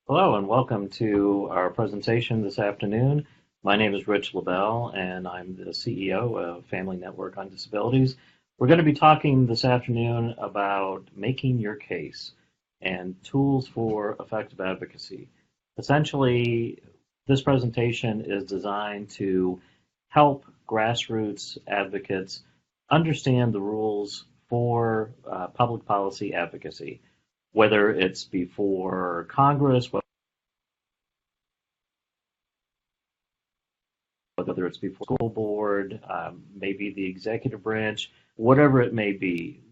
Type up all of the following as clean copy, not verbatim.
Hello and welcome to our presentation this afternoon. My name is Rich LaBelle and I'm the CEO of Family Network on Disabilities. We're going to be talking this afternoon about making your case and tools for effective advocacy. Essentially, this presentation is designed to help grassroots advocates understand the rules for public policy advocacy, whether it's before Congress, whether it's before school board, maybe the executive branch, whatever it may be.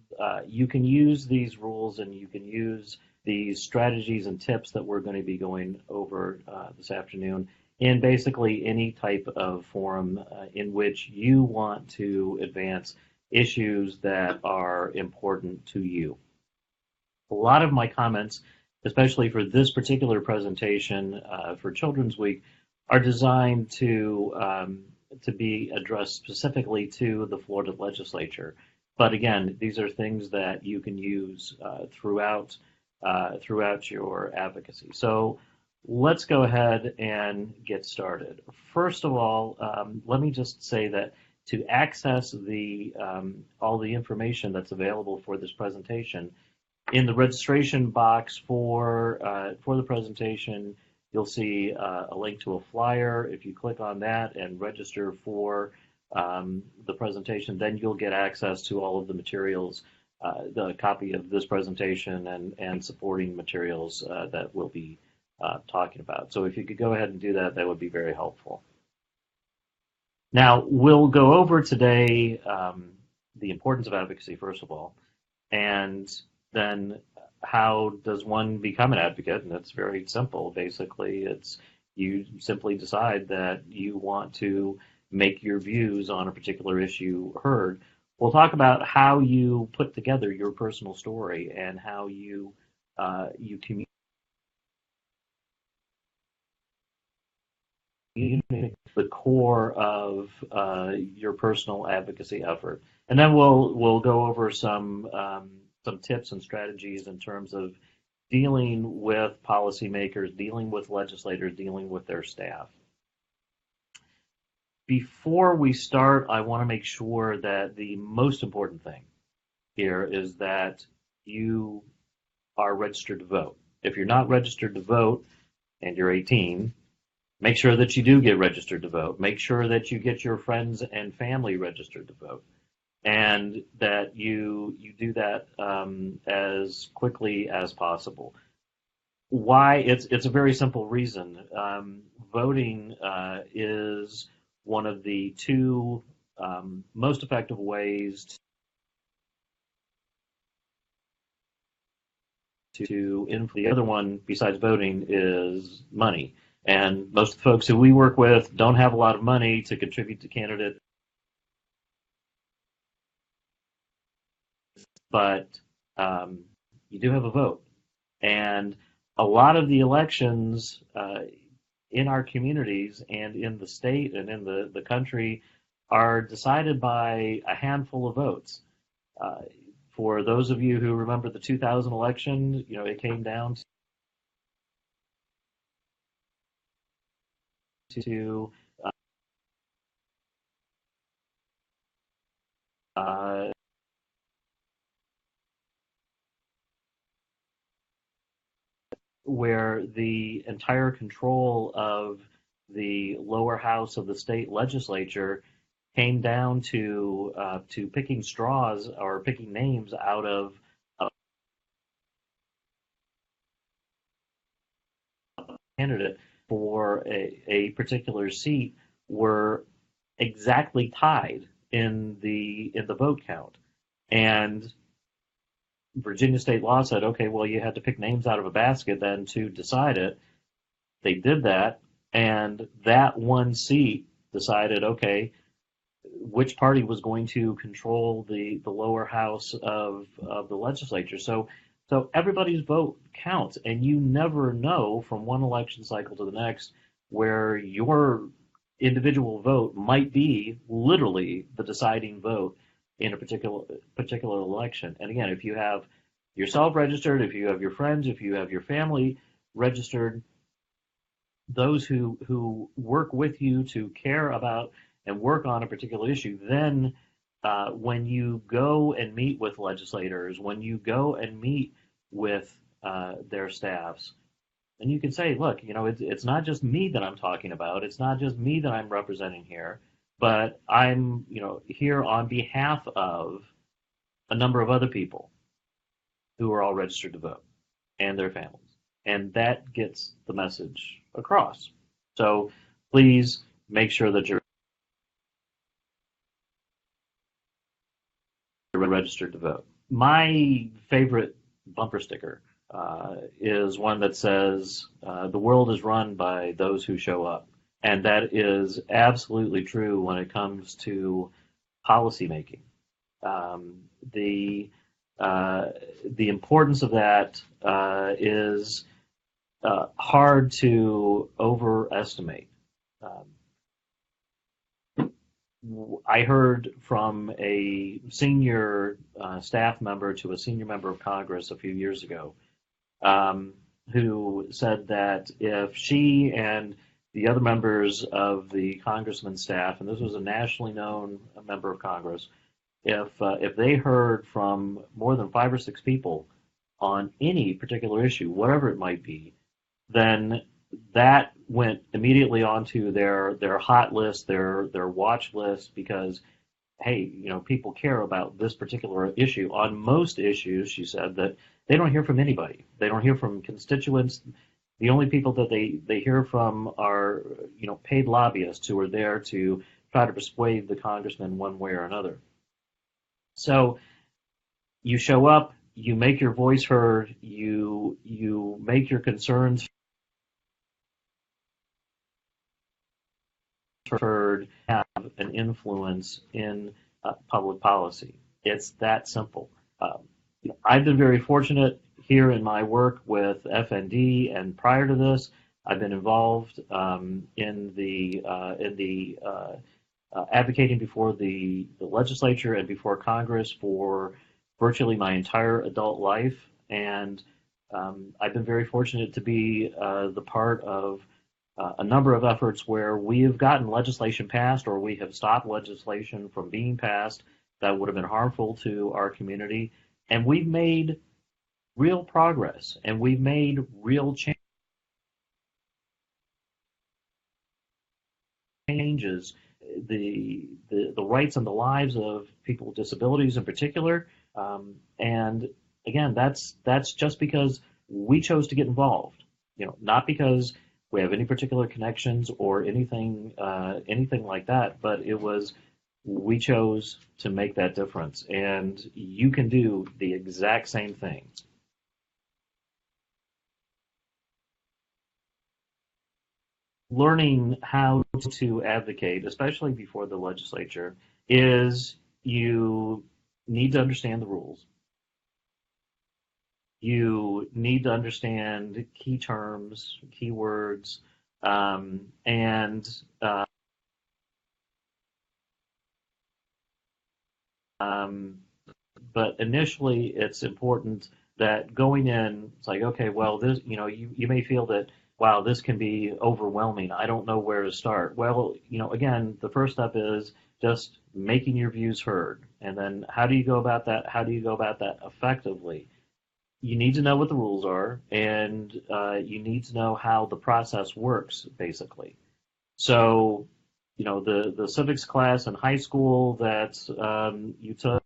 You can use these rules and you can use these strategies and tips that we're going to be going over this afternoon in basically any type of forum in which you want to advance issues that are important to you. A lot of my comments, especially for this particular presentation for Children's Week, are designed to be addressed specifically to the Florida legislature. But again, these are things that you can use throughout your advocacy. So let's go ahead and get started. First of all, let me just say that to access all the information that's available for this presentation, in the registration box for the presentation, you'll see a link to a flyer. If you click on that and register for the presentation, then you'll get access to all of the materials, the copy of this presentation and supporting materials that we'll be talking about. So if you could go ahead and do that, that would be very helpful. Now, we'll go over today the importance of advocacy, first of all, and then how does one become an advocate? And it's very simple. Basically, it's you simply decide that you want to make your views on a particular issue heard. We'll talk about how you put together your personal story and how you communicate the core of your personal advocacy effort. And then we'll go over some tips and strategies in terms of dealing with policymakers, dealing with legislators, dealing with their staff. Before we start, I want to make sure that the most important thing here is that you are registered to vote. If you're not registered to vote and you're 18, make sure that you do get registered to vote. Make sure that you get your friends and family registered to vote, and that you do that as quickly as possible. Why? It's a very simple reason. Voting is one of the two most effective ways to influence. The other one, besides voting, is money. And most of the folks who we work with don't have a lot of money to contribute to candidates, but you do have a vote. And a lot of the elections in our communities and in the state and in the country are decided by a handful of votes. For those of you who remember the 2000 election, it came down to where the entire control of the lower house of the state legislature came down to picking straws or picking names out of a candidate for a particular seat were exactly tied in the vote count. And Virginia state law said, okay, well, you had to pick names out of a basket then to decide it. They did that, and that one seat decided, okay, which party was going to control the lower house of the legislature. So everybody's vote counts, and you never know from one election cycle to the next where your individual vote might be literally the deciding vote in a particular election. And again, if you have yourself registered, if you have your friends, if you have your family registered, those who work with you to care about and work on a particular issue, then when you go and meet with legislators, when you go and meet with their staffs, and you can say, look, it's not just me that I'm talking about. It's not just me that I'm representing here, but I'm, here on behalf of a number of other people who are all registered to vote and their families. And that gets the message across. So please make sure that you're registered to vote. My favorite bumper sticker is one that says, the world is run by those who show up. And that is absolutely true when it comes to policymaking. The importance of that is hard to overestimate. I heard from a senior staff member to a senior member of Congress a few years ago, who said that if she and the other members of the congressman's staff, and this was a nationally known member of Congress, if they heard from more than 5 or 6 people on any particular issue, whatever it might be, then that went immediately onto their hot list, their watch list, because hey, people care about this particular issue. On most issues, she said that they don't hear from anybody. They don't hear from constituents. The only people that they hear from are paid lobbyists who are there to try to persuade the congressman one way or another. So you show up, you make your voice heard, you make your concerns heard, have an influence in public policy. It's that simple. I've been very fortunate here in my work with FND, and prior to this, I've been involved in the advocating before the legislature and before Congress for virtually my entire adult life, and I've been very fortunate to be the part of a number of efforts where we have gotten legislation passed, or we have stopped legislation from being passed that would have been harmful to our community, and we've made real progress, and we've made real changes. The rights and the lives of people with disabilities in particular, and again, that's just because we chose to get involved, not because we have any particular connections or anything like that, but we chose to make that difference, and you can do the exact same thing. Learning how to advocate, especially before the legislature, is you need to understand the rules. You need to understand key terms, key words, but initially it's important that going in, it's like, okay, well, this, you may feel that, wow, this can be overwhelming. I don't know where to start. Well, again, the first step is just making your views heard. And then how do you go about that? How do you go about that effectively? You need to know what the rules are, and you need to know how the process works, basically. So, the civics class in high school that you took,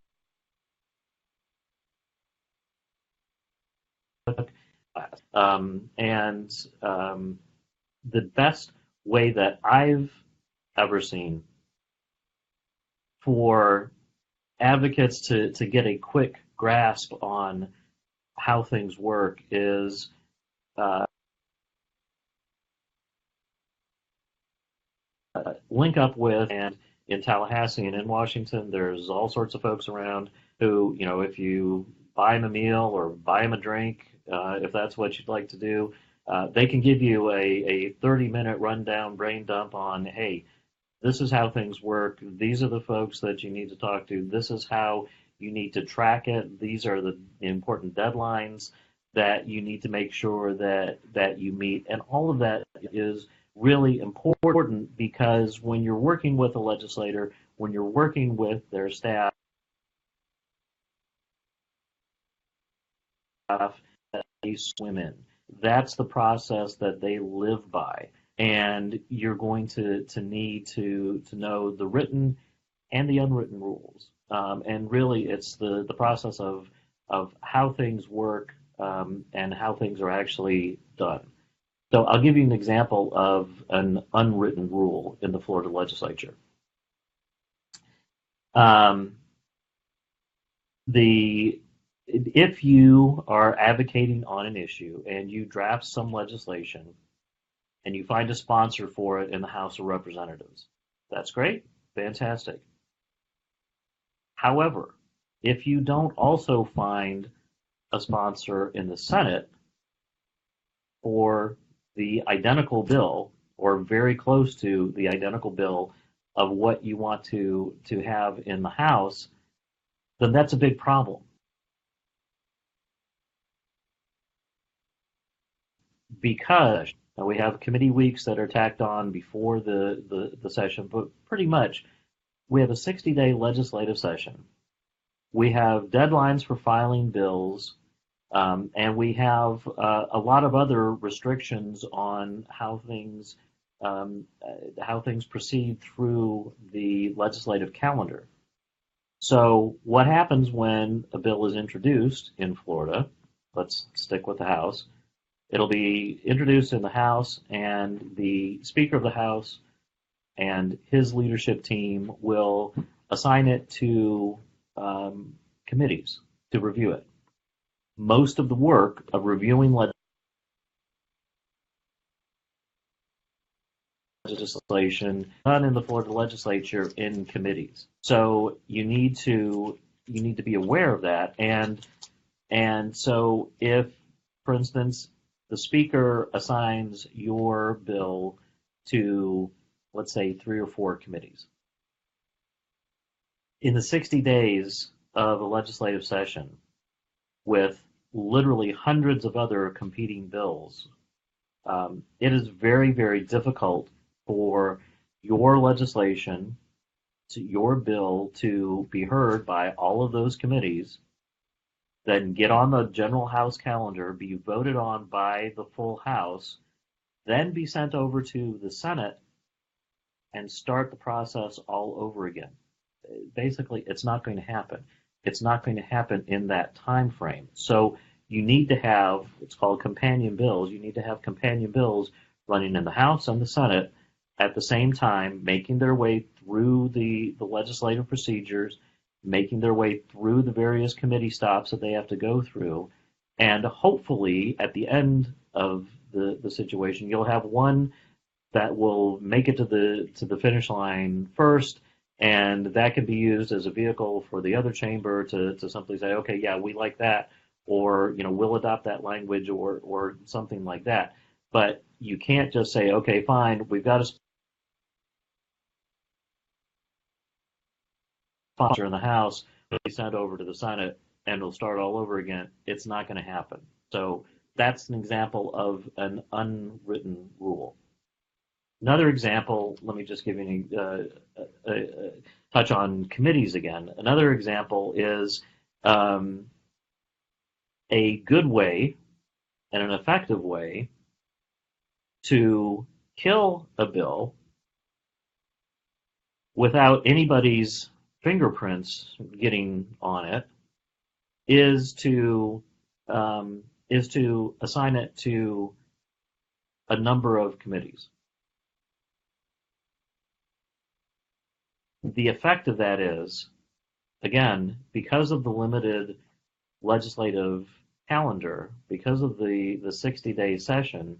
and the best way that I've ever seen for advocates to get a quick grasp on how things work is link up with, and in Tallahassee and in Washington, there's all sorts of folks around who, if you buy them a meal or buy them a drink, if that's what you'd like to do, they can give you a 30-minute rundown brain dump on, hey, this is how things work. These are the folks that you need to talk to. This is how you need to track it. These are the important deadlines. that you need to make sure that you meet. And all of that is really important because when you're working with a legislator, when you're working with their staff, that they swim in. That's the process that they live by. And you're going to need to know the written and the unwritten rules. And really, it's the process of how things work and how things are actually done. So I'll give you an example of an unwritten rule in the Florida legislature. Um, the If you are advocating on an issue and you draft some legislation and you find a sponsor for it in the House of Representatives, that's great, fantastic. However, if you don't also find a sponsor in the Senate for the identical bill or very close to the identical bill of what you want to have in the House, then that's a big problem. Because we have committee weeks that are tacked on before the session, but pretty much we have a 60-day legislative session. We have deadlines for filing bills, and we have a lot of other restrictions on how things proceed through the legislative calendar. So what happens when a bill is introduced in Florida? Let's stick with the House. It'll be introduced in the House, and the Speaker of the House and his leadership team will assign it to committees to review it. Most of the work of reviewing legislation done in the Florida legislature in committees. So you need to be aware of that. And so if, for instance, the speaker assigns your bill to, let's say, 3 or 4 committees, in the 60 days of a legislative session with literally hundreds of other competing bills, it is very, very difficult for your legislation, your bill to be heard by all of those committees, then get on the general House calendar, be voted on by the full House, then be sent over to the Senate and start the process all over again. Basically, it's not going to happen. It's not going to happen in that time frame. So you need to have, it's called companion bills. You need to have companion bills running in the House and the Senate at the same time, making their way through the legislative procedures, making their way through the various committee stops that they have to go through. And hopefully, at the end of the situation, you'll have one that will make it to the finish line first, and that can be used as a vehicle for the other chamber to simply say, okay, yeah, we like that, or we'll adopt that language, or something like that. But you can't just say, okay, fine, we've got a sponsor in the House, we send it over to the Senate, and it'll start all over again. It's not going to happen. So that's an example of an unwritten rule. Another example, let me just give you a touch on committees again. Another example is a good way and an effective way to kill a bill without anybody's fingerprints getting on it is to assign it to a number of committees. The effect of that is, again, because of the limited legislative calendar, because of the 60-day session,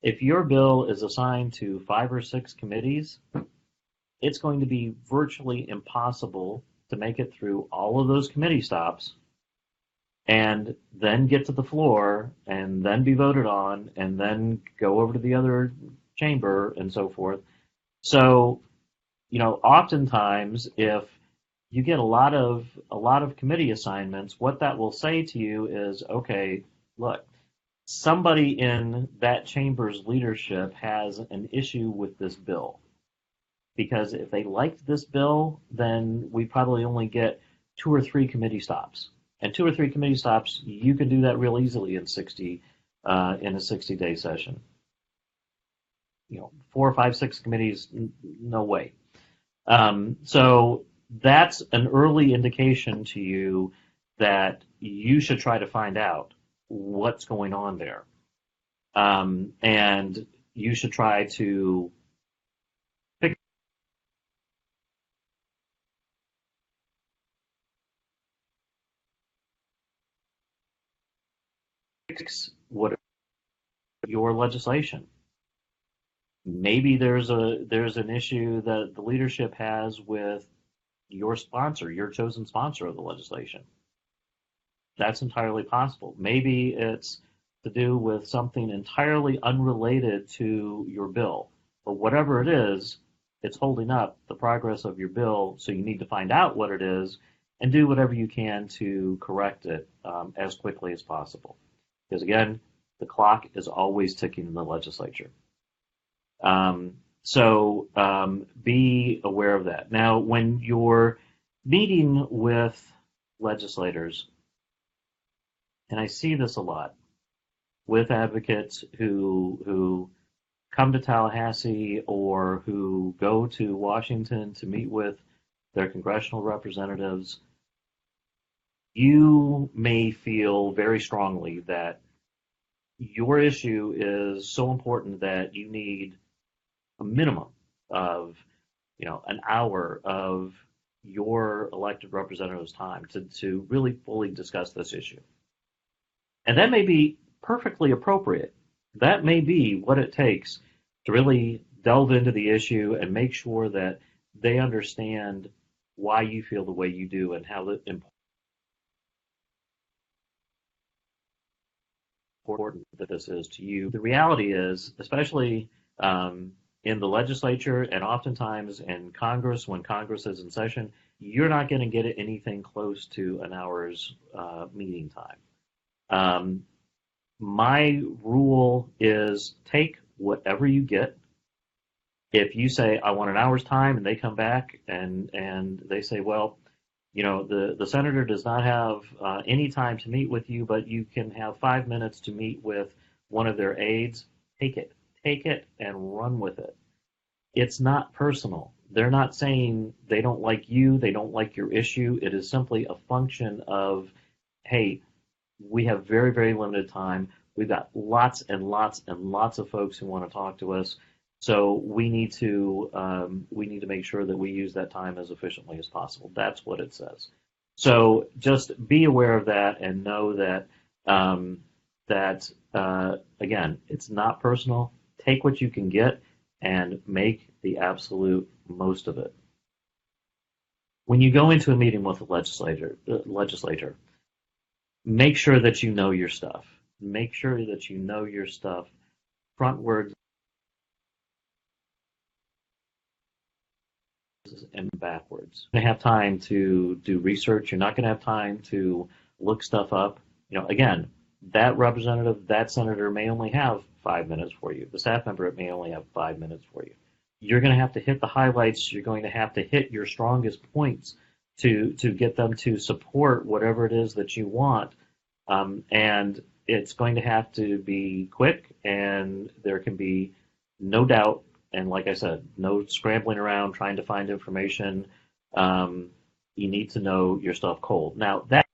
if your bill is assigned to 5 or 6 committees, it's going to be virtually impossible to make it through all of those committee stops and then get to the floor and then be voted on and then go over to the other chamber and so forth. So, oftentimes if you get a lot of committee assignments, what that will say to you is, okay, look, somebody in that chamber's leadership has an issue with this bill. Because if they liked this bill, then we probably only get 2 or 3 committee stops. And 2 or 3 committee stops, you can do that real easily in a 60-day session. 4 or 5, 6 committees, no way. So that's an early indication to you that you should try to find out what's going on there. And you should try to fix what your legislation. Maybe there's an issue that the leadership has with your sponsor, your chosen sponsor of the legislation. That's entirely possible. Maybe it's to do with something entirely unrelated to your bill. But whatever it is, it's holding up the progress of your bill, so you need to find out what it is and do whatever you can to correct it as quickly as possible. Because again, the clock is always ticking in the legislature. So be aware of that. Now, when you're meeting with legislators, and I see this a lot with advocates who come to Tallahassee or who go to Washington to meet with their congressional representatives, you may feel very strongly that your issue is so important that you need a minimum of an hour of your elected representative's time to really fully discuss this issue. And that may be perfectly appropriate. That may be what it takes to really delve into the issue and make sure that they understand why you feel the way you do and how important that this is to you. The reality is, especially in the legislature and oftentimes in Congress, when Congress is in session, you're not going to get anything close to an hour's meeting time. My rule is take whatever you get. If you say, I want an hour's time, and they come back and they say, well, the senator does not have any time to meet with you, but you can have 5 minutes to meet with one of their aides, take it. Take it and run with it. It's not personal. They're not saying they don't like you, they don't like your issue. It is simply a function of, hey, we have very, very limited time. We've got lots and lots and lots of folks who want to talk to us. So we need to make sure that we use that time as efficiently as possible. That's what it says. So just be aware of that and know that again, it's not personal. Take what you can get and make the absolute most of it. When you go into a meeting with a legislator, make sure that you know your stuff. Make sure that you know your stuff frontwards and backwards. You're going to have time to do research. You're not going to have time to look stuff up. Again, that representative, that senator may only have 5 minutes for you. The staff member may only have 5 minutes for you. You're going to have to hit the highlights. You're going to have to hit your strongest points to get them to support whatever it is that you want. And it's going to have to be quick, and there can be no doubt. And like I said, no scrambling around trying to find information. You need to know your stuff cold. Now, that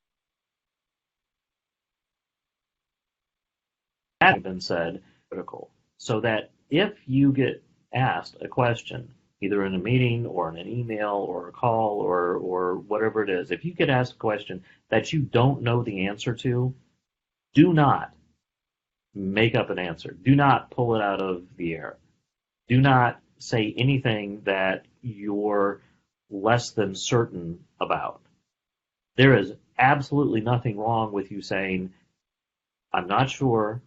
has been said, critical, so that if you get asked a question, either in a meeting or in an email or a call or whatever it is, if you get asked a question that you don't know the answer to, do not make up an answer. Do not pull it out of the air. Do not say anything that you're less than certain about. There is absolutely nothing wrong with you saying, I'm not sure,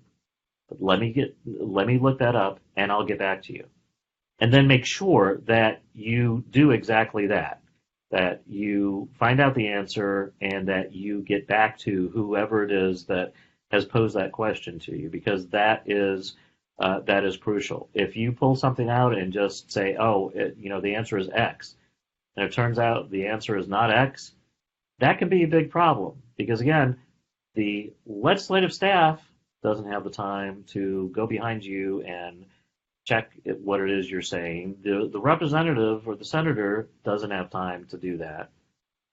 but let me look that up and I'll get back to you. And then make sure that you do exactly that you find out the answer and that you get back to whoever it is that has posed that question to you, because that is crucial. If you pull something out and just say, "Oh, the answer is X," and it turns out the answer is not X, that can be a big problem, because again, the legislative staff doesn't have the time to go behind you and check what it is you're saying. The representative or the senator doesn't have time to do that.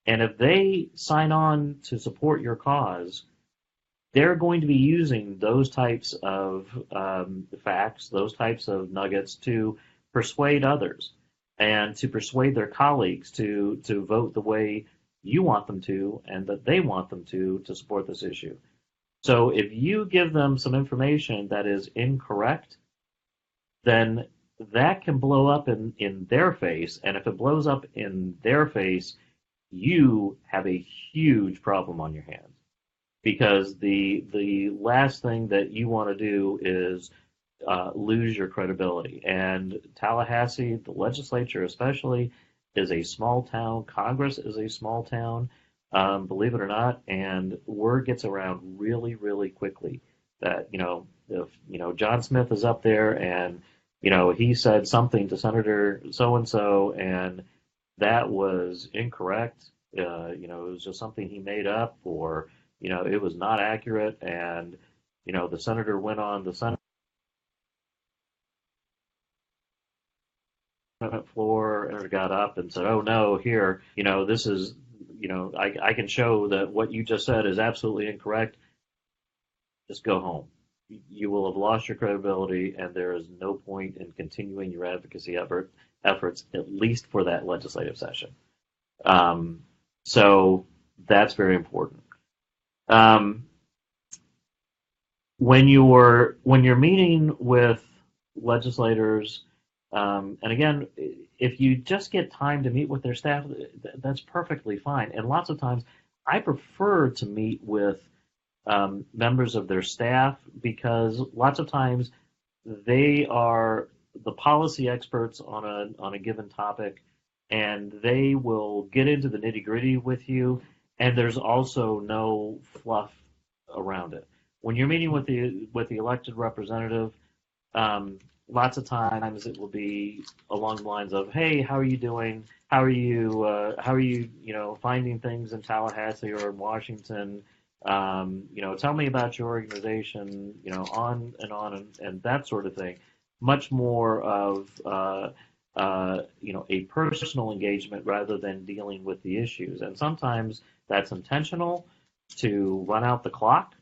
And if they sign on to support your cause, they're going to be using those types of facts, those types of nuggets to persuade others and to persuade their colleagues to vote the way you want them to and that they want them to support this issue. So if you give them some information that is incorrect, then that can blow up in their face. And if it blows up in their face, you have a huge problem on your hands. Because the last thing that you want to do is lose your credibility. And Tallahassee, the legislature especially, is a small town. Congress is a small town, believe it or not, and word gets around really, really quickly. That if John Smith is up there and he said something to Senator so and so, and that was incorrect. It was just something he made up, or it was not accurate, and the senator went on the Senate floor and got up and said, "Oh no, here, this is, I can show that what you just said is absolutely incorrect. Just go home. You will have lost your credibility, and there is no point in continuing your advocacy efforts, at least for that legislative session." So that's very important. When you're meeting with legislators, and again, if you just get time to meet with their staff, that's perfectly fine. And lots of times, I prefer to meet with members of their staff, because lots of times they are the policy experts on a given topic, and they will get into the nitty-gritty with you, and there's also no fluff around it. When you're meeting with the elected representative, lots of times it will be along the lines of, "Hey, how are you doing? How are you finding things in Tallahassee or in Washington? Tell me about your organization, on and that sort of thing." Much more of a personal engagement rather than dealing with the issues. And sometimes that's intentional to run out the clock.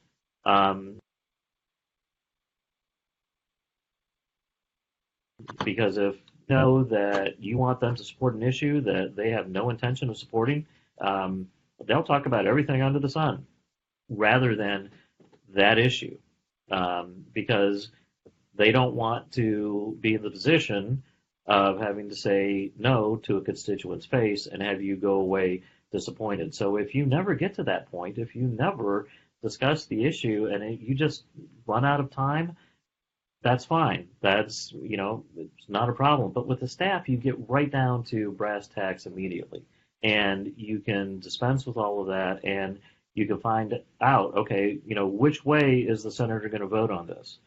Because if you know that you want them to support an issue that they have no intention of supporting, they'll talk about everything under the sun rather than that issue, because they don't want to be in the position of having to say no to a constituent's face and have you go away disappointed. So if you never get to that point, if you never discuss the issue and you just run out of time, that's fine. That's, it's not a problem. But with the staff, you get right down to brass tacks immediately. And you can dispense with all of that, and you can find out, okay, which way is the senator going to vote on this?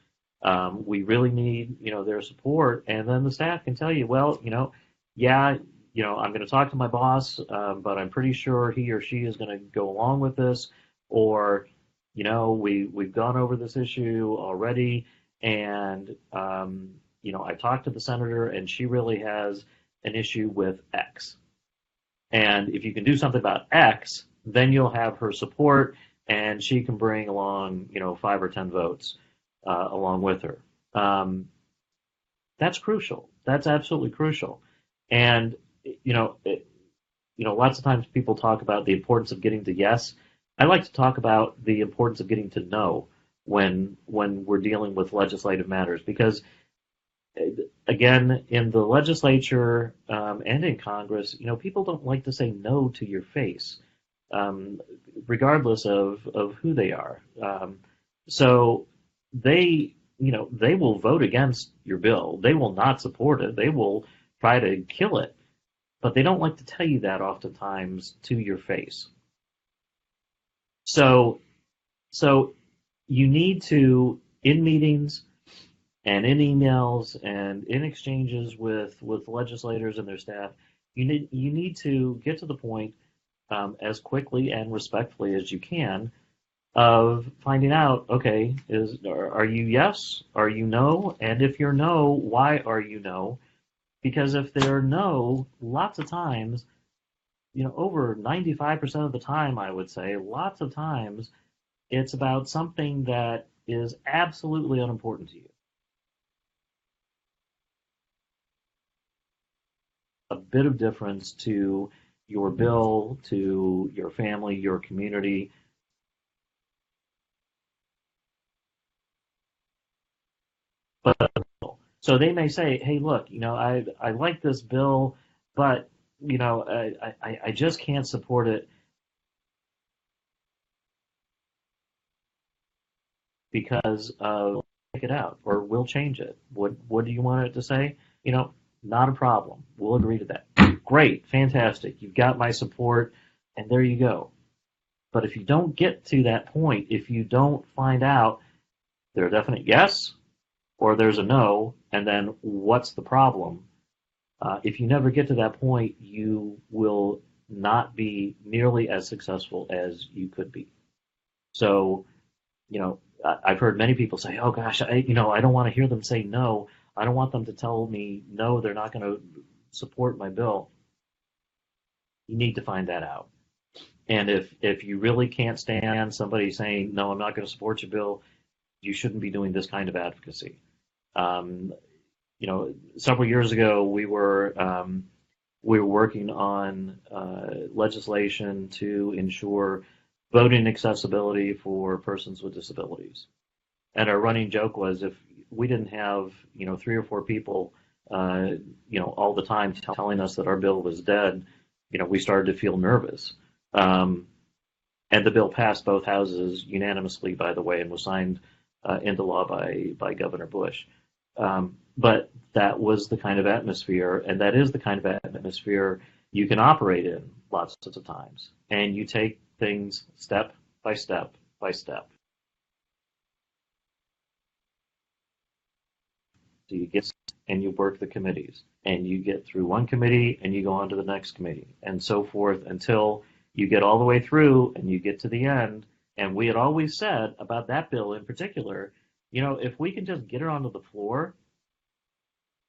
We really need, their support. And then the staff can tell you, well, yeah, I'm going to talk to my boss, but I'm pretty sure he or she is going to go along with this. Or, we've gone over this issue already, and, I talked to the senator, and she really has an issue with X. And if you can do something about X, then you'll have her support, and she can bring along, 5 or 10 votes along with her. That's crucial. That's absolutely crucial. And, lots of times people talk about the importance of getting to yes. I like to talk about the importance of getting to no when we're dealing with legislative matters, because again, in the legislature and in Congress, people don't like to say no to your face, regardless of who they are. So they will vote against your bill. They will not support it. They will try to kill it, but they don't like to tell you that oftentimes to your face. So you need to, in meetings and in emails and in exchanges with legislators and their staff, you need to get to the point as quickly and respectfully as you can of finding out, okay, are you yes? Are you no? And if you're no, why are you no? Because if they're no, lots of times, over 95% of the time, I would say, lots of times, it's about something that is absolutely unimportant to you. A bit of difference to your bill, to your family, your community. But so they may say, hey, look, I like this bill, but I just can't support it because of take it out, or we'll change it. What do you want it to say? Not a problem. We'll agree to that. Great, fantastic. You've got my support, and there you go. But if you don't get to that point, if you don't find out there's a definite yes or there's a no, and then what's the problem? If you never get to that point, you will not be nearly as successful as you could be. So, I've heard many people say, "Oh gosh, I don't want to hear them say no. I don't want them to tell me no, they're not going to support my bill." You need to find that out. And if you really can't stand somebody saying, "No, I'm not going to support your bill," you shouldn't be doing this kind of advocacy. Um, Several years ago, we were working on legislation to ensure voting accessibility for persons with disabilities. And our running joke was, if we didn't have, three or four people, all the time telling us that our bill was dead, we started to feel nervous. Um, and the bill passed both houses unanimously, by the way, and was signed into law by Governor Bush. But that was the kind of atmosphere, and that is the kind of atmosphere you can operate in lots of times. And you take things step by step by step. So you get and you work the committees, and you get through one committee and you go on to the next committee, and so forth until you get all the way through and you get to the end. And we had always said about that bill in particular, if we can just get it onto the floor,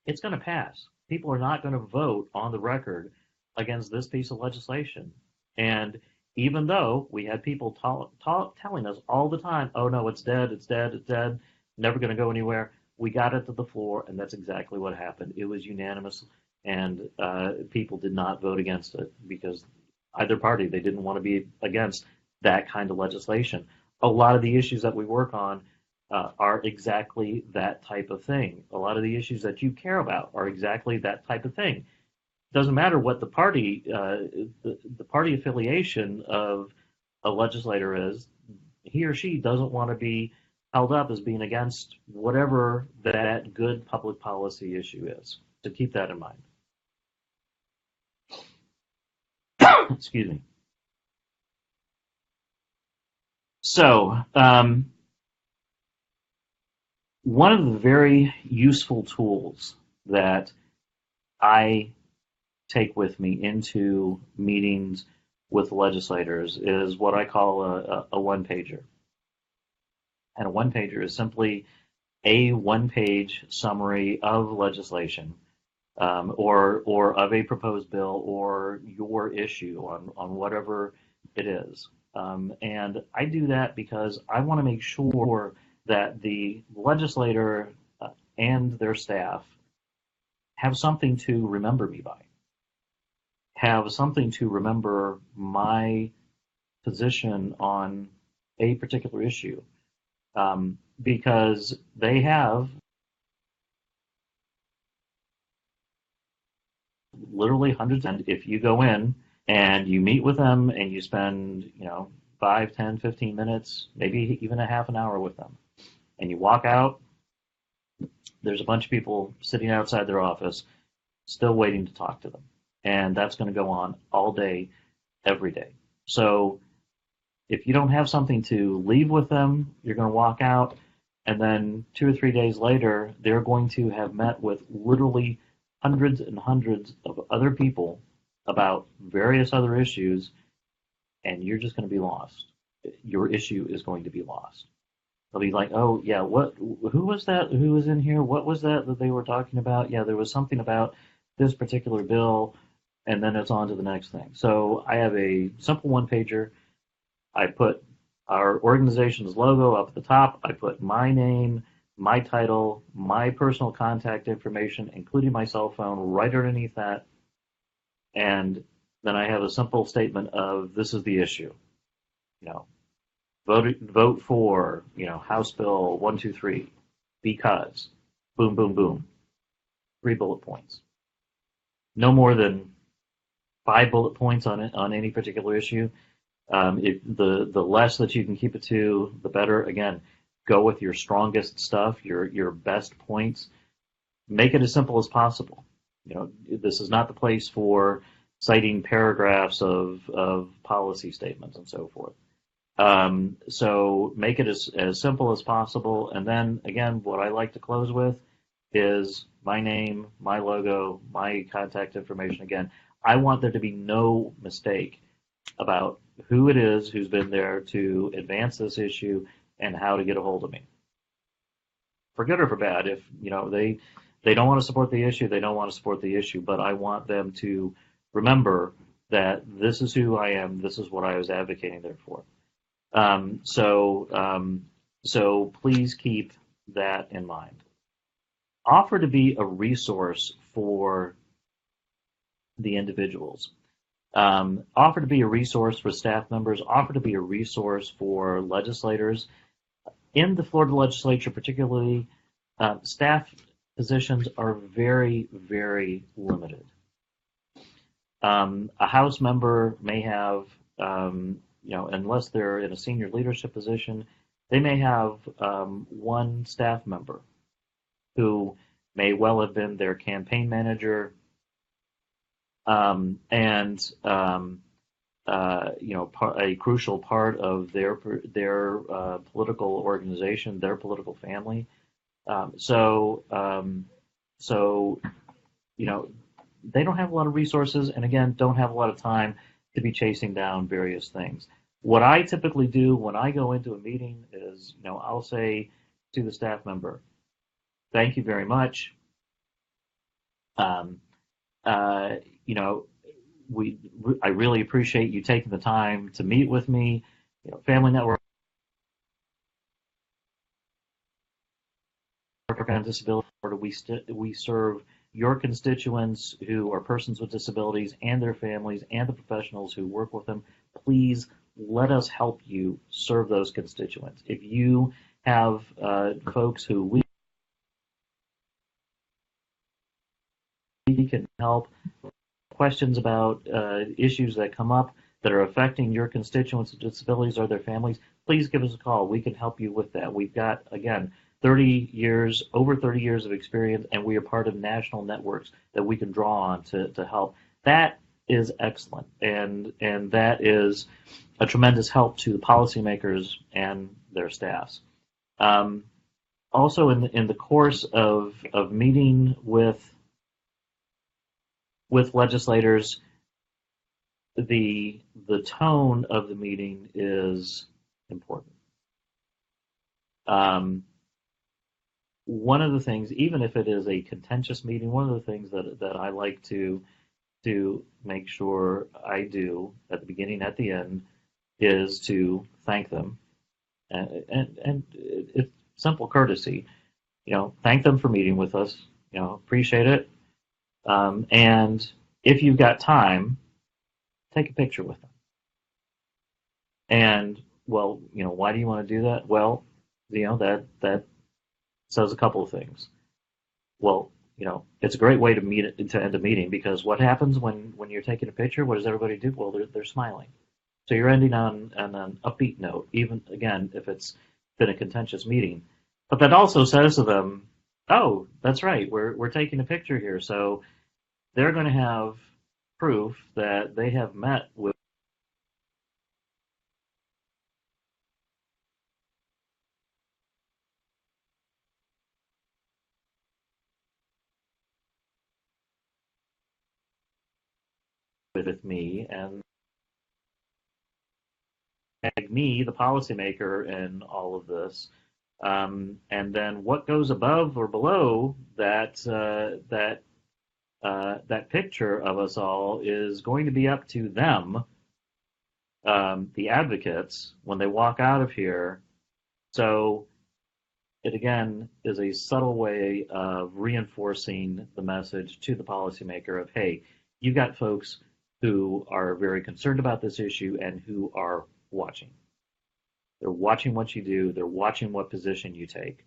it's going to pass. People are not going to vote on the record against this piece of legislation. And even though we had people telling us all the time, oh no, it's dead, it's dead, it's dead, never going to go anywhere, we got it to the floor, and that's exactly what happened. It was unanimous, and people did not vote against it because either party, they didn't want to be against that kind of legislation. A lot of the issues that we work on are exactly that type of thing. A lot of the issues that you care about are exactly that type of thing. It doesn't matter what the party affiliation of a legislator is. He or she doesn't want to be held up as being against whatever that good public policy issue is. So keep that in mind. Excuse me. So, one of the very useful tools that I take with me into meetings with legislators is what I call a one-pager. And a one-pager is simply a one-page summary of legislation, or of a proposed bill, or your issue on whatever it is. And I do that because I want to make sure that the legislator and their staff have something to remember me by, have something to remember my position on a particular issue, because they have literally hundreds. And if you go in and you meet with them and you spend 5, 10, 15 minutes, maybe even a half an hour with them, and you walk out, there's a bunch of people sitting outside their office still waiting to talk to them. And that's going to go on all day, every day. So If you don't have something to leave with them, you're going to walk out, and then 2 or 3 days later, they're going to have met with literally hundreds and hundreds of other people about various other issues, and you're just going to be lost. Your issue is going to be lost. They'll be like, oh, yeah, who was that who was in here? What was that they were talking about? Yeah, there was something about this particular bill, and then it's on to the next thing. So I have a simple one pager. I put our organization's logo up at the top. I put my name, my title, my personal contact information, including my cell phone, right underneath that. And then I have a simple statement of this is the issue. You know, vote for, House Bill 123 because boom, boom, boom. 3 bullet points. No more than 5 bullet points on any particular issue. The less that you can keep it to, the better. Again, go with your strongest stuff, your best points. Make it as simple as possible. This is not the place for citing paragraphs of policy statements and so forth. So make it as simple as possible. And then again, what I like to close with is my name, my logo, my contact information. Again, I want there to be no mistake about who it is who's been there to advance this issue and how to get a hold of me. For good or for bad, if they don't want to support the issue, they don't want to support the issue, but I want them to remember that this is who I am, this is what I was advocating there for. So please keep that in mind. Offer to be a resource for the individuals. Offer to be a resource for staff members. Offer to be a resource for legislators. In the Florida legislature, particularly, staff positions are very, very limited. A House member may have, unless they're in a senior leadership position, they may have one staff member who may well have been their campaign manager, a crucial part of their political organization, their political family. So they don't have a lot of resources, and again, don't have a lot of time to be chasing down various things. What I typically do when I go into a meeting is, I'll say to the staff member, "Thank you very much. I really appreciate you taking the time to meet with me. Family Network on Disability, we serve your constituents who are persons with disabilities and their families and the professionals who work with them. Please let us help you serve those constituents. If you have folks who we can help, questions about issues that come up that are affecting your constituents with disabilities or their families, please give us a call. We can help you with that. We've got, again, over 30 years of experience, and we are part of national networks that we can draw on to help." That is excellent, and that is a tremendous help to the policymakers and their staffs. Also, in the course of meeting with legislators, the tone of the meeting is important. One of the things, even if it is a contentious meeting, one of the things that I like to make sure I do at the beginning, at the end, is to thank them, and it's simple courtesy. Thank them for meeting with us. Appreciate it. And if you've got time, take a picture with them. And well, why do you want to do that? Well, that says a couple of things. Well, it's a great way to end a meeting, because what happens when you're taking a picture? What does everybody do? Well, they're smiling. So you're ending on an upbeat note, even again if it's been a contentious meeting. But that also says to them, "Oh, that's right, we're taking a picture here." So they're going to have proof that they have met with with me and me, the policymaker, in all of this. And then what goes above or below that picture of us all is going to be up to them, the advocates, when they walk out of here. So it again is a subtle way of reinforcing the message to the policymaker of, hey, you've got folks who are very concerned about this issue and who are watching. They're watching what you do. They're watching what position you take.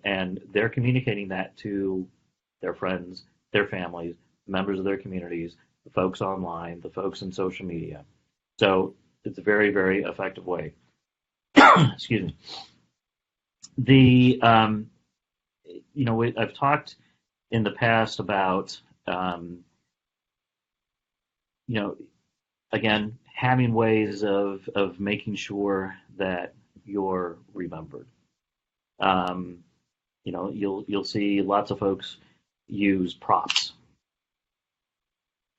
And they're communicating that to their friends, their families, members of their communities, the folks online, the folks in social media. So it's a very, very effective way. Excuse me. I've talked in the past about, again, having ways of making sure that you're remembered. You'll see lots of folks use props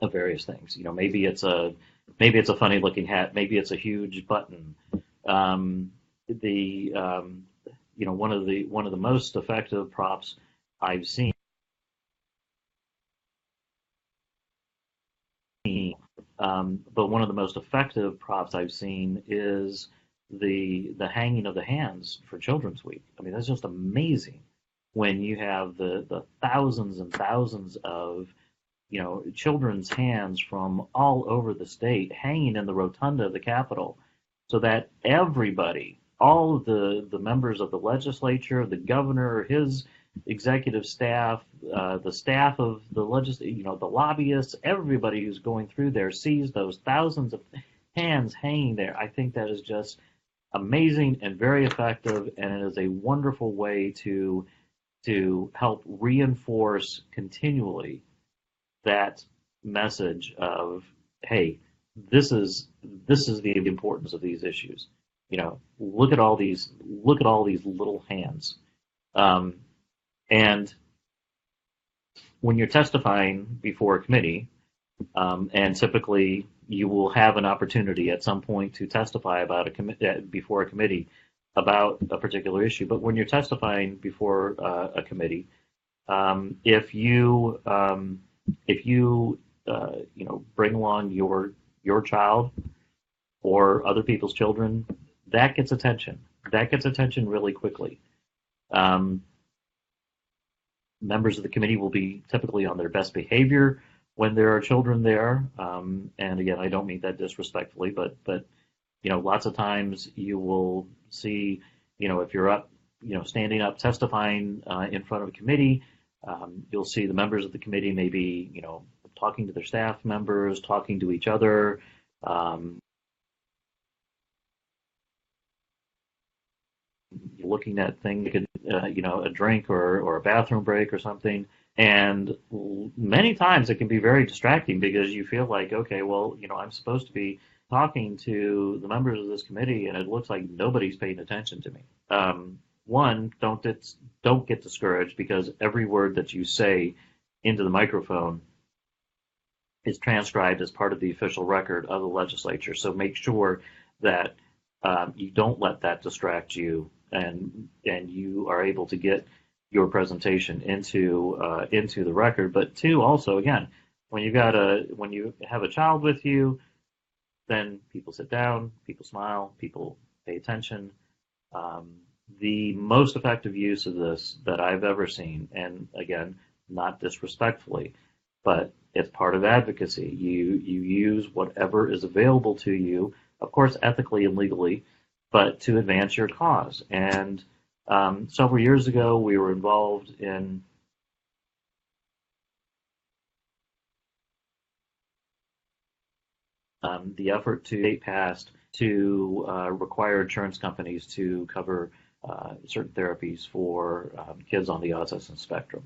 of various things. Maybe it's a funny looking hat, maybe it's a huge button. One of the most effective props I've seen, but one of the most effective props I've seen is the hanging of the hands for Children's Week. I mean, that's just amazing when you have the thousands and thousands of children's hands from all over the state hanging in the rotunda of the Capitol, so that everybody, all of the members of the legislature, the governor, his executive staff, the staff of the the lobbyists, everybody who's going through there sees those thousands of hands hanging there. I think that is just amazing and very effective, and it is a wonderful way to help reinforce continually that message of, hey, this is the importance of these issues. Look at all these little hands. And when you're testifying before a committee, and typically you will have an opportunity at some point to testify before a committee about a particular issue. But when you're testifying before a committee, if you bring along your child or other people's children, that gets attention. That gets attention really quickly. Members of the committee will be typically on their best behavior when there are children there. And again, I don't mean that disrespectfully, but lots of times you will see, if you're up, standing up testifying in front of a committee, you'll see the members of the committee maybe, talking to their staff members, talking to each other, looking at things, a drink or a bathroom break or something. And many times it can be very distracting because you feel like, okay, well, I'm supposed to be talking to the members of this committee, and it looks like nobody's paying attention to me. One, don't get discouraged, because every word that you say into the microphone is transcribed as part of the official record of the legislature. So make sure that you don't let that distract you, and you are able to get your presentation into the record. But two, also, again, when you have a child with you, then people sit down, people smile, people pay attention. The most effective use of this that I've ever seen, and again, not disrespectfully, but it's part of advocacy. You use whatever is available to you, of course, ethically and legally, but to advance your cause. And several years ago, we were involved in the effort to get passed to require insurance companies to cover certain therapies for kids on the autism spectrum.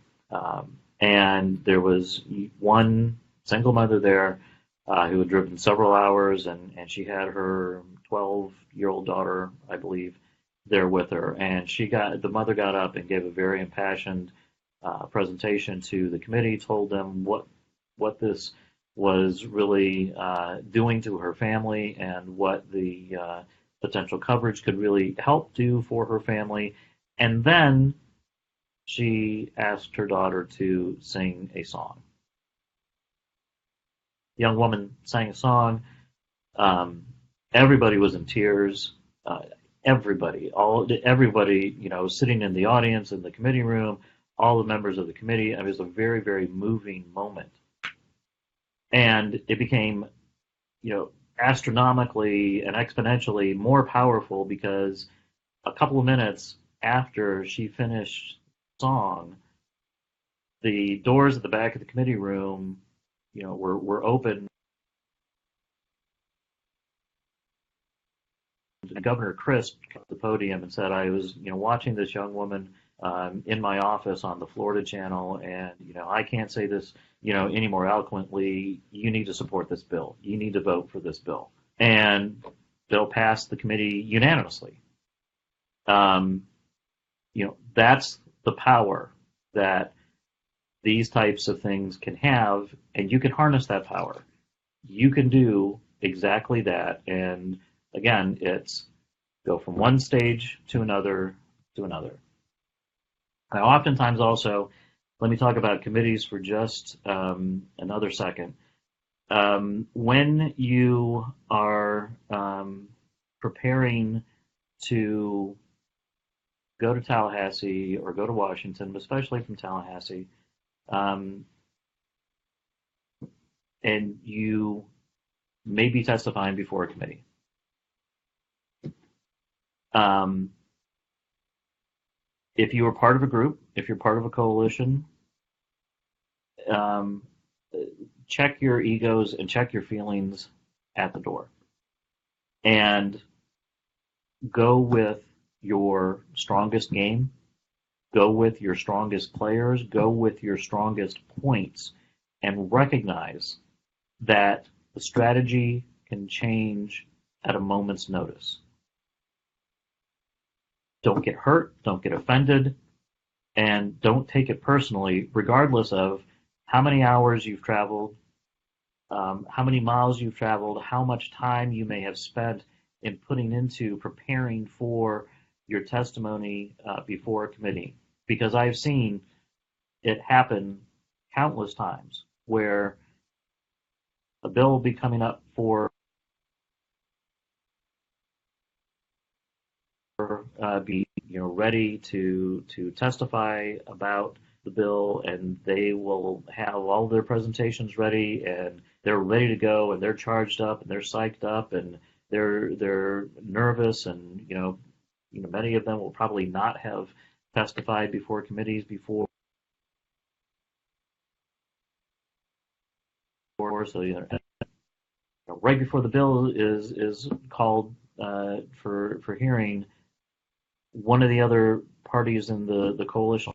And there was one single mother there who had driven several hours, and she had her 12-year-old daughter, I believe, there with her. And the mother got up and gave a very impassioned presentation to the committee, told them what this was really doing to her family and what the potential coverage could really help do for her family. And then she asked her daughter to sing a song. The young woman sang a song. Um, Everybody was in tears. Uh, everybody, sitting in the audience in the committee room, all the members of the committee. It was a very, very moving moment, and it became, astronomically and exponentially more powerful because a couple of minutes after she finished the song, the doors at the back of the committee room, were open. Governor Crisp came to the podium and said, "I was, watching this young woman in my office on the Florida channel, and I can't say this, any more eloquently. You need to support this bill. You need to vote for this bill." And bill passed the committee unanimously. Um, that's the power that these types of things can have, and you can harness that power. You can do exactly that, and again, it's go from one stage to another to another. Now, oftentimes also, let me talk about committees for just another second. When you are preparing to go to Tallahassee or go to Washington, but especially from Tallahassee, um, and you may be testifying before a committee. If you are part of a group, if you're part of a coalition, um, check your egos and check your feelings at the door. And go with your strongest game, go with your strongest players, go with your strongest points, and recognize that the strategy can change at a moment's notice. Don't get hurt, don't get offended, and don't take it personally, regardless of how many hours you've traveled, how many miles you've traveled, how much time you may have spent in putting into preparing for your testimony before a committee. Because I've seen it happen countless times where a bill will be coming up for be ready to testify about the bill, and they will have all their presentations ready, and they're ready to go, and they're charged up, and they're psyched up, and they're nervous, and many of them will probably not have testified before committees before, so right before the bill is called for hearing, one of the other parties in the coalition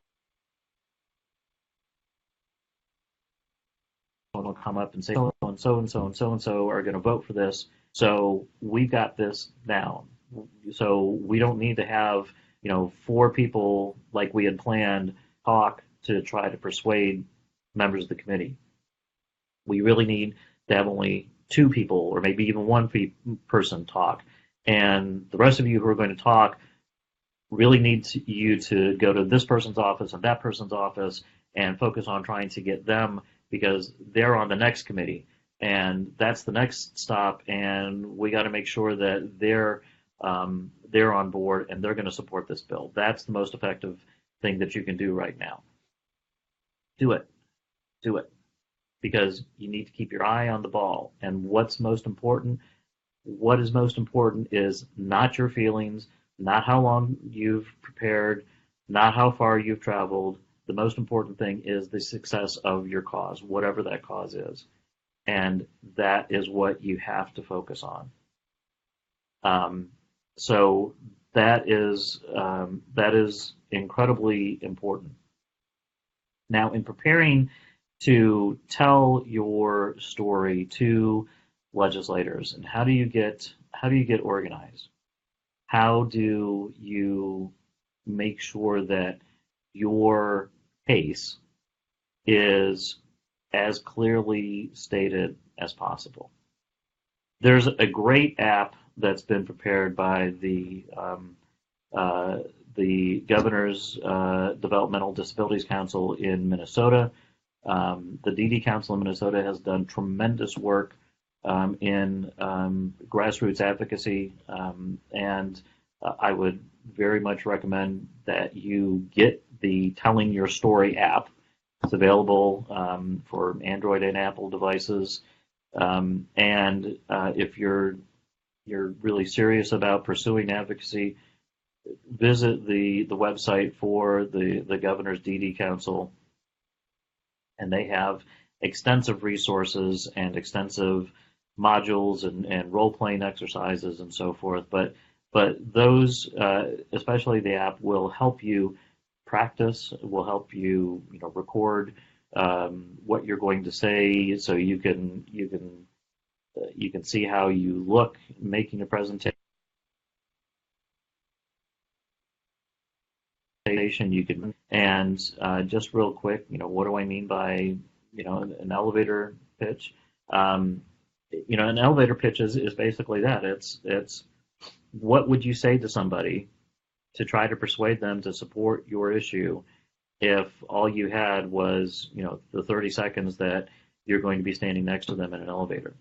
will come up and say, so and so and so and so and so are going to vote for this, so we've got this down. So we don't need to have 4 people like we had planned talk to try to persuade members of the committee. We really need to have only 2 people, or maybe even 1 person talk, and the rest of you who are going to talk really need you to go to this person's office and that person's office and focus on trying to get them, because they're on the next committee and that's the next stop, and we got to make sure that they're on board and they're going to support this bill. That's the most effective thing that you can do right now. Do it. Do it. Because you need to keep your eye on the ball. And what's most important? What is most important is not your feelings, not how long you've prepared, not how far you've traveled. The most important thing is the success of your cause, whatever that cause is. And that is what you have to focus on. So that is incredibly important. Now, in preparing to tell your story to legislators, and how do you get organized? How do you make sure that your case is as clearly stated as possible. There's a great app that's been prepared by the Governor's Developmental Disabilities Council in Minnesota. The DD Council in Minnesota has done tremendous work in grassroots advocacy, and I would very much recommend that you get the Telling Your Story app. It's available for Android and Apple devices, and if you're really serious about pursuing advocacy, visit the website for the Governor's DD Council, and they have extensive resources and extensive modules and role-playing exercises and so forth. But those, especially the app, will help you practice, will help you record what you're going to say, so you can see how you look making a presentation. You can, and just real quick, what do I mean by an elevator pitch? An elevator pitch is basically that. It's what would you say to somebody to try to persuade them to support your issue if all you had was the 30 seconds that you're going to be standing next to them in an elevator.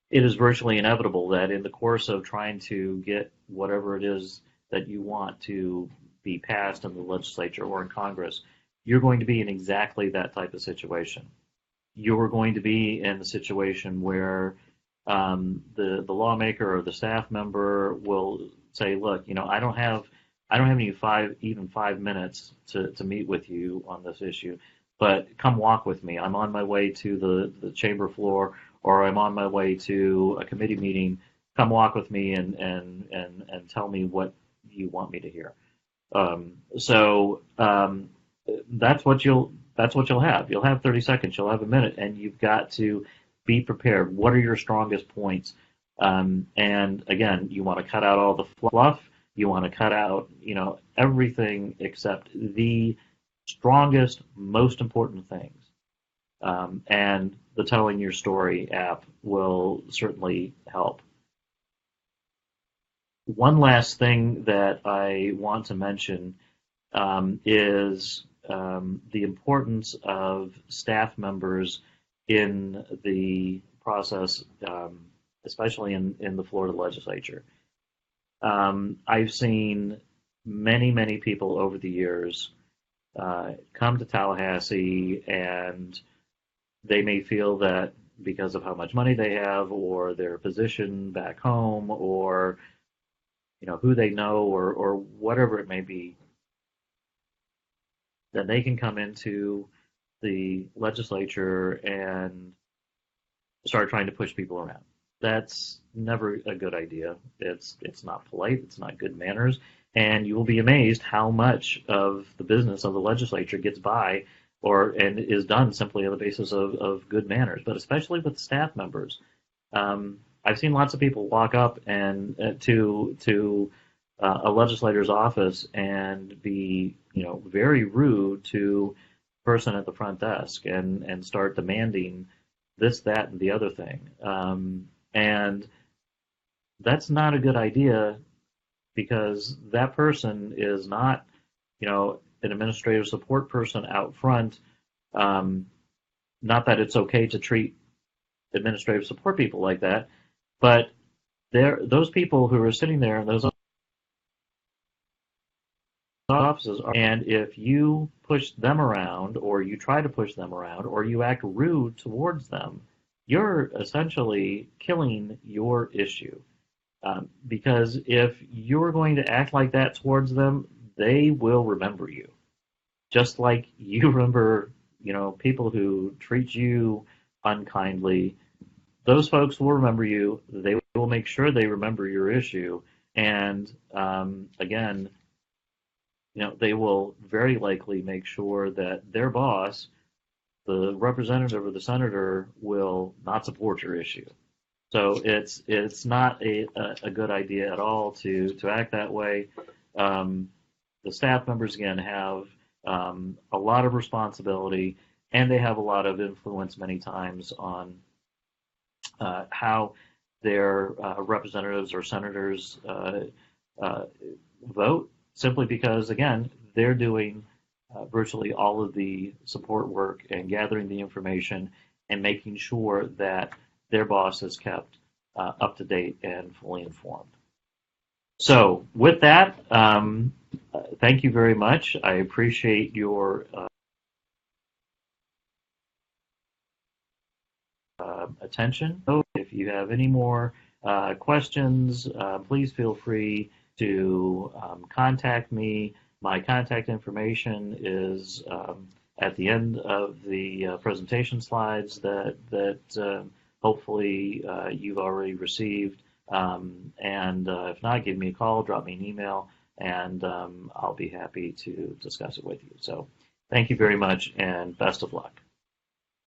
It is virtually inevitable that in the course of trying to get whatever it is that you want to be passed in the legislature or in Congress, you're going to be in exactly that type of situation. You're going to be in the situation where the lawmaker or the staff member will say, "Look, I don't have even 5 minutes to meet with you on this issue, but come walk with me. I'm on my way to the chamber floor, or I'm on my way to a committee meeting. Come walk with me and tell me what you want me to hear." That's what you'll have. You'll have 30 seconds. You'll have a minute, and you've got to be prepared. What are your strongest points? And again, you want to cut out all the fluff. You want to cut out everything except the strongest, most important things. And the Telling Your Story app will certainly help. One last thing that I want to mention is the importance of staff members in the process, especially in the Florida legislature. I've seen many people over the years come to Tallahassee, and they may feel that because of how much money they have, or their position back home, or who they know, or whatever it may be, that they can come into the legislature and start trying to push people around. That's never a good idea. It's not polite. It's not good manners. And you will be amazed how much of the business of the legislature gets by and is done simply on the basis of good manners, but especially with staff members. I've seen lots of people walk up and to a legislator's office and be very rude to the person at the front desk and start demanding this, that, and the other thing. And that's not a good idea, because that person is not an administrative support person out front. Not that it's okay to treat administrative support people like that, but those people who are sitting there in those offices, and if you push them around, or you try to push them around, or you act rude towards them, you're essentially killing your issue. Because if you're going to act like that towards them, they will remember you. Just like you remember, people who treat you unkindly, those folks will remember you. They will make sure they remember your issue. And again, they will very likely make sure that their boss, the representative or the senator, will not support your issue. So it's not a good idea at all to act that way. The staff members, again, have a lot of responsibility. and they have a lot of influence many times on how their representatives or senators vote, simply because, again, they're doing virtually all of the support work and gathering the information and making sure that their boss is kept up to date and fully informed. So with that, thank you very much. I appreciate your attention. If you have any more questions, please feel free to contact me. My contact information is at the end of the presentation slides that hopefully you've already received. And if not, give me a call, drop me an email, and I'll be happy to discuss it with you. So thank you very much, and best of luck.